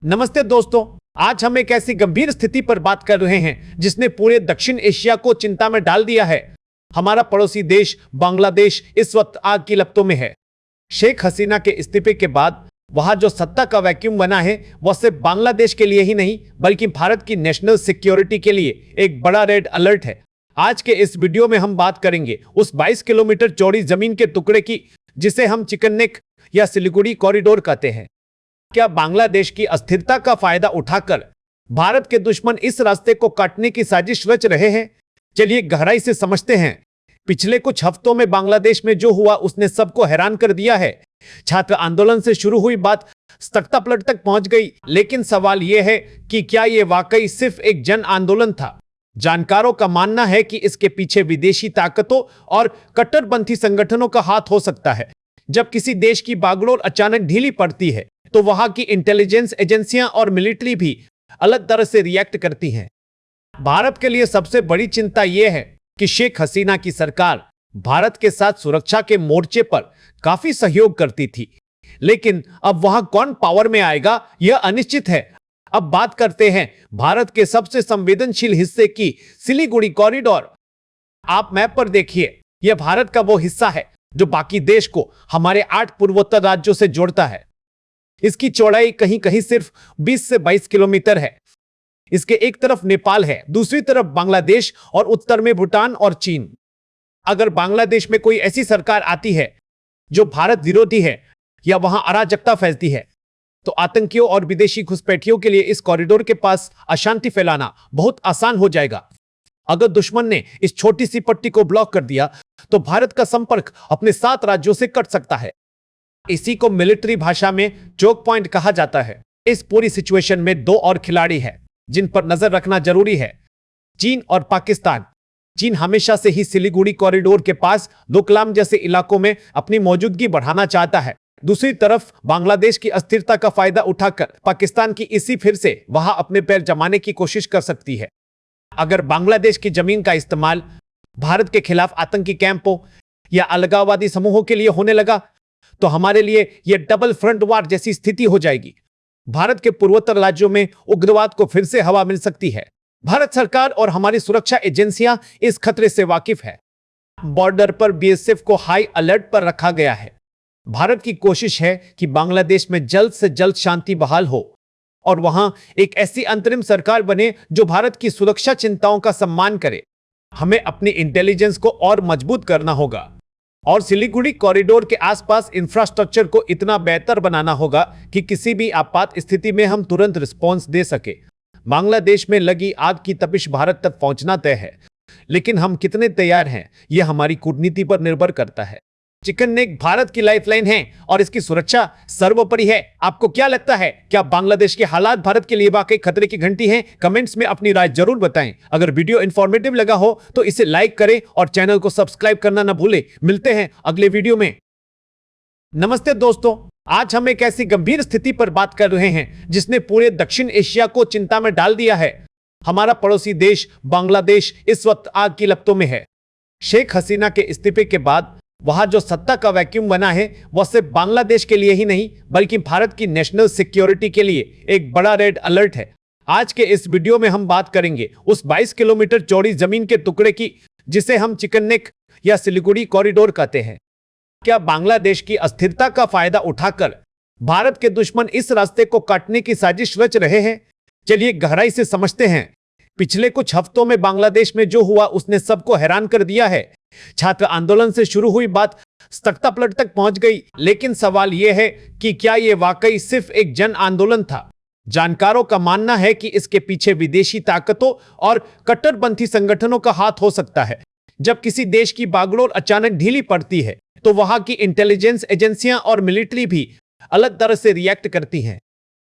नमस्ते दोस्तों, आज हम एक ऐसी गंभीर स्थिति पर बात कर रहे हैं जिसने पूरे दक्षिण एशिया को चिंता में डाल दिया है। हमारा पड़ोसी देश बांग्लादेश इस वक्त आग की लपटों में है। शेख हसीना के इस्तीफे के बाद वहां जो सत्ता का वैक्यूम बना है वह सिर्फ बांग्लादेश के लिए ही नहीं बल्कि भारत की नेशनल सिक्योरिटी के लिए एक बड़ा रेड अलर्ट है। आज के इस वीडियो में हम बात करेंगे उस 22 किलोमीटर चौड़ी जमीन के टुकड़े की जिसे हम चिकन नेक या सिलीगुड़ी कॉरिडोर कहते हैं। क्या बांग्लादेश की अस्थिरता का फायदा उठाकर भारत के दुश्मन इस रास्ते को काटने की साजिश रच रहे हैं? चलिए गहराई से समझते हैं। पिछले कुछ हफ्तों में बांग्लादेश में जो हुआ उसने सबको हैरान कर दिया है। छात्र आंदोलन से शुरू हुई बात तख्तापलट तक पहुंच गई, लेकिन सवाल यह है कि क्या यह वाकई सिर्फ एक जन आंदोलन था? जानकारों का मानना है कि इसके पीछे विदेशी ताकतों और कट्टरपंथी संगठनों का हाथ हो सकता है। जब किसी देश की बागडोर अचानक ढीली पड़ती है तो वहां की इंटेलिजेंस एजेंसियां और मिलिट्री भी अलग तरह से रिएक्ट करती हैं। भारत के लिए सबसे बड़ी चिंता यह है कि शेख हसीना की सरकार भारत के साथ सुरक्षा के मोर्चे पर काफी सहयोग करती थी, लेकिन अब वहां कौन पावर में आएगा यह अनिश्चित है। अब बात करते हैं भारत के सबसे संवेदनशील हिस्से की, सिलीगुड़ी कॉरिडोर। आप मैप पर देखिए, यह भारत का वो हिस्सा है जो बाकी देश को हमारे 8 पूर्वोत्तर राज्यों से जोड़ता है। इसकी चौड़ाई कहीं कहीं सिर्फ 20 से 22 किलोमीटर है। इसके एक तरफ नेपाल है, दूसरी तरफ बांग्लादेश और उत्तर में भूटान और चीन। अगर बांग्लादेश में कोई ऐसी सरकार आती है जो भारत विरोधी है या वहां अराजकता फैलती है तो आतंकियों और विदेशी घुसपैठियों के लिए इस कॉरिडोर के पास अशांति फैलाना बहुत आसान हो जाएगा। अगर दुश्मन ने इस छोटी सी पट्टी को ब्लॉक कर दिया तो भारत का संपर्क अपने 7 राज्यों से कट सकता है। इसी को मिलिट्री भाषा में चोक पॉइंट कहा जाता है। इस पूरी सिचुएशन में 2 और खिलाड़ी हैं जिन पर नजर रखना जरूरी है, चीन और पाकिस्तान। चीन हमेशा से ही सिलीगुड़ी कॉरिडोर के पास डोकलाम जैसे इलाकों में अपनी मौजूदगी बढ़ाना चाहता है। दूसरी तरफ बांग्लादेश की अस्थिरता का फायदा उठाकर पाकिस्तान की इसी फिर से वहां अपने पैर जमाने की कोशिश कर सकती है। अगर बांग्लादेश की जमीन का इस्तेमाल भारत के खिलाफ आतंकी कैंपों या अलगाववादी समूहों के लिए होने लगा तो हमारे लिए यह डबल फ्रंट वार जैसी स्थिति हो जाएगी। भारत के पूर्वोत्तर राज्यों में उग्रवाद को फिर से हवा मिल सकती है। भारत सरकार और हमारी सुरक्षा एजेंसियां इस खतरे से वाकिफ है। बॉर्डर पर बीएसएफ को हाई अलर्ट पर रखा गया है। भारत की कोशिश है कि बांग्लादेश में जल्द से जल्द शांति बहाल हो और वहां एक ऐसी अंतरिम सरकार बने जो भारत की सुरक्षा चिंताओं का सम्मान करे। हमें अपनी इंटेलिजेंस को और मजबूत करना होगा और सिलीगुड़ी कॉरिडोर के आसपास इंफ्रास्ट्रक्चर को इतना बेहतर बनाना होगा कि किसी भी आपात स्थिति में हम तुरंत रिस्पॉन्स दे सके। बांग्लादेश में लगी आग की तपिश भारत तक पहुंचना तय है, लेकिन हम कितने तैयार हैं यह हमारी कूटनीति पर निर्भर करता है। चिकन नेक भारत की लाइफलाइन है और इसकी सुरक्षा सर्वोपरि है। आपको क्या लगता है, क्या बांग्लादेश के हालात भारत के लिए वाकई खतरे की घंटी हैं? कमेंट्स में अपनी राय जरूर बताएं। अगर वीडियो इंफॉर्मेटिव लगा हो तो इसे लाइक करें और चैनल को सब्सक्राइब करना न भूलें। मिलते हैं अगले वीडियो में। नमस्ते दोस्तों, आज हम एक ऐसी गंभीर स्थिति पर बात कर रहे हैं जिसने पूरे दक्षिण एशिया को चिंता में डाल दिया है। हमारा पड़ोसी देश बांग्लादेश इस वक्त आग की लपटों में है। शेख हसीना के इस्तीफे के बाद वहां जो सत्ता का वैक्यूम बना है वह सिर्फ बांग्लादेश के लिए ही नहीं बल्कि भारत की नेशनल सिक्योरिटी के लिए एक बड़ा रेड अलर्ट है। आज के इस वीडियो में हम बात करेंगे उस 22 किलोमीटर चौड़ी जमीन के टुकड़े की जिसे हम चिकन नेक या सिलीगुड़ी कॉरिडोर कहते हैं। क्या बांग्लादेश की अस्थिरता का फायदा उठाकर भारत के दुश्मन इस रास्ते को काटने की साजिश रच रहे हैं? चलिए गहराई से समझते हैं। पिछले कुछ हफ्तों में बांग्लादेश में जो हुआ उसने सबको हैरान कर दिया है। छात्र आंदोलन से शुरू हुई बात तख्तापलट तक पहुंच गई, लेकिन सवाल यह है कि क्या यह वाकई सिर्फ एक जन आंदोलन था? जानकारों का मानना है कि इसके पीछे विदेशी ताकतों और कट्टरपंथी संगठनों का हाथ हो सकता है। जब किसी देश की बागडोर अचानक ढीली पड़ती है तो वहां की इंटेलिजेंस एजेंसियां और मिलिट्री भी अलग तरह से रिएक्ट करती हैं।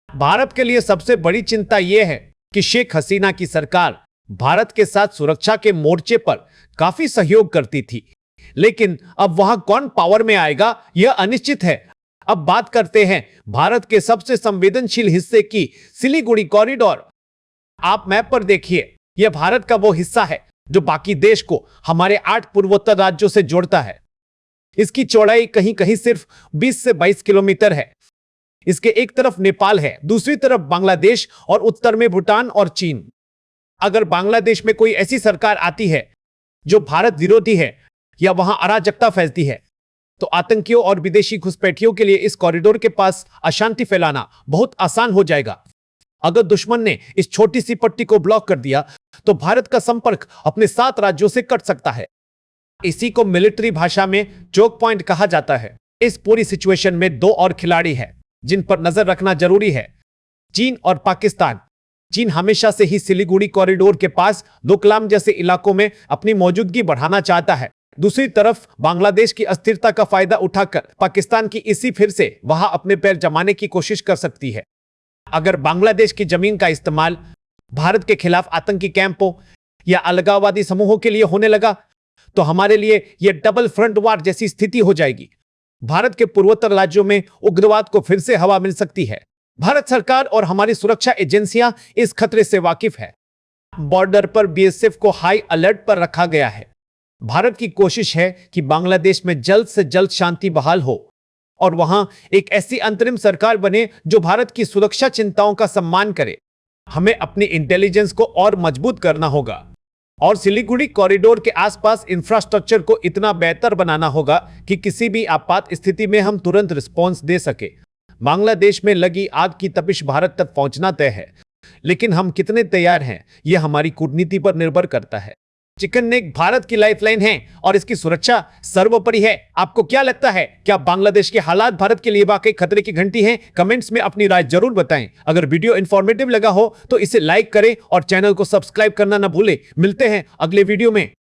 भारत के लिए सबसे बड़ी चिंता यह है कि शेख हसीना की सरकार भारत के साथ सुरक्षा के मोर्चे पर काफी सहयोग करती थी, लेकिन अब वहां कौन पावर में आएगा यह अनिश्चित है। अब बात करते हैं भारत के सबसे संवेदनशील हिस्से की, सिलीगुड़ी कॉरिडोर। आप मैप पर देखिए, यह भारत का वो हिस्सा है जो बाकी देश को हमारे 8 पूर्वोत्तर राज्यों से जोड़ता है। इसकी चौड़ाई कहीं कहीं सिर्फ 20 से 22 किलोमीटर है। इसके एक तरफ नेपाल है, दूसरी तरफ बांग्लादेश और उत्तर में भूटान और चीन। अगर बांग्लादेश में कोई ऐसी सरकार आती है जो भारत विरोधी है या वहां अराजकता फैलती है, तो आतंकियों और विदेशी घुसपैठियों के लिए इस कॉरिडोर के पास अशांति फैलाना बहुत आसान हो जाएगा। अगर दुश्मन ने इस छोटी सी पट्टी को ब्लॉक कर दिया तो भारत का संपर्क अपने 7 राज्यों से कट सकता है। इसी को मिलिट्री भाषा में चोक पॉइंट कहा जाता है। इस पूरी सिचुएशन में 2 और खिलाड़ी हैं जिन पर नजर रखना जरूरी है, चीन और पाकिस्तान। चीन हमेशा से ही सिलीगुड़ी कॉरिडोर के पास डोकलाम जैसे इलाकों में अपनी मौजूदगी बढ़ाना चाहता है। दूसरी तरफ बांग्लादेश की अस्थिरता का फायदा उठाकर पाकिस्तान की इसी फिर से वहां अपने पैर जमाने की कोशिश कर सकती है। अगर बांग्लादेश की जमीन का इस्तेमाल भारत के खिलाफ आतंकी कैंपों या अलगाववादी समूहों के लिए होने लगा तो हमारे लिए यह डबल फ्रंट वार जैसी स्थिति हो जाएगी। भारत के पूर्वोत्तर राज्यों में उग्रवाद को फिर से हवा मिल सकती है। भारत सरकार और हमारी सुरक्षा एजेंसियां इस खतरे से वाकिफ है। बॉर्डर पर बीएसएफ को हाई अलर्ट पर रखा गया है। भारत की कोशिश है कि बांग्लादेश में जल्द से जल्द शांति बहाल हो और वहां एक ऐसी अंतरिम सरकार बने जो भारत की सुरक्षा चिंताओं का सम्मान करे। हमें अपनी इंटेलिजेंस को और मजबूत करना होगा और सिलीगुड़ी कॉरिडोर के आसपास इंफ्रास्ट्रक्चर को इतना बेहतर बनाना होगा कि किसी भी आपात स्थिति में हम तुरंत रिस्पॉन्स दे सके। बांग्लादेश में लगी आग की तपिश भारत तक पहुंचना तय है, लेकिन हम कितने तैयार हैं यह हमारी कूटनीति पर निर्भर करता है। चिकन नेक भारत की लाइफलाइन है और इसकी सुरक्षा सर्वोपरि है। आपको क्या लगता है, क्या बांग्लादेश के हालात भारत के लिए वाकई खतरे की घंटी हैं? कमेंट्स में अपनी राय जरूर बताएं। अगर वीडियो इंफॉर्मेटिव लगा हो तो इसे लाइक करें और चैनल को सब्सक्राइब करना ना भूलें। मिलते हैं अगले वीडियो में।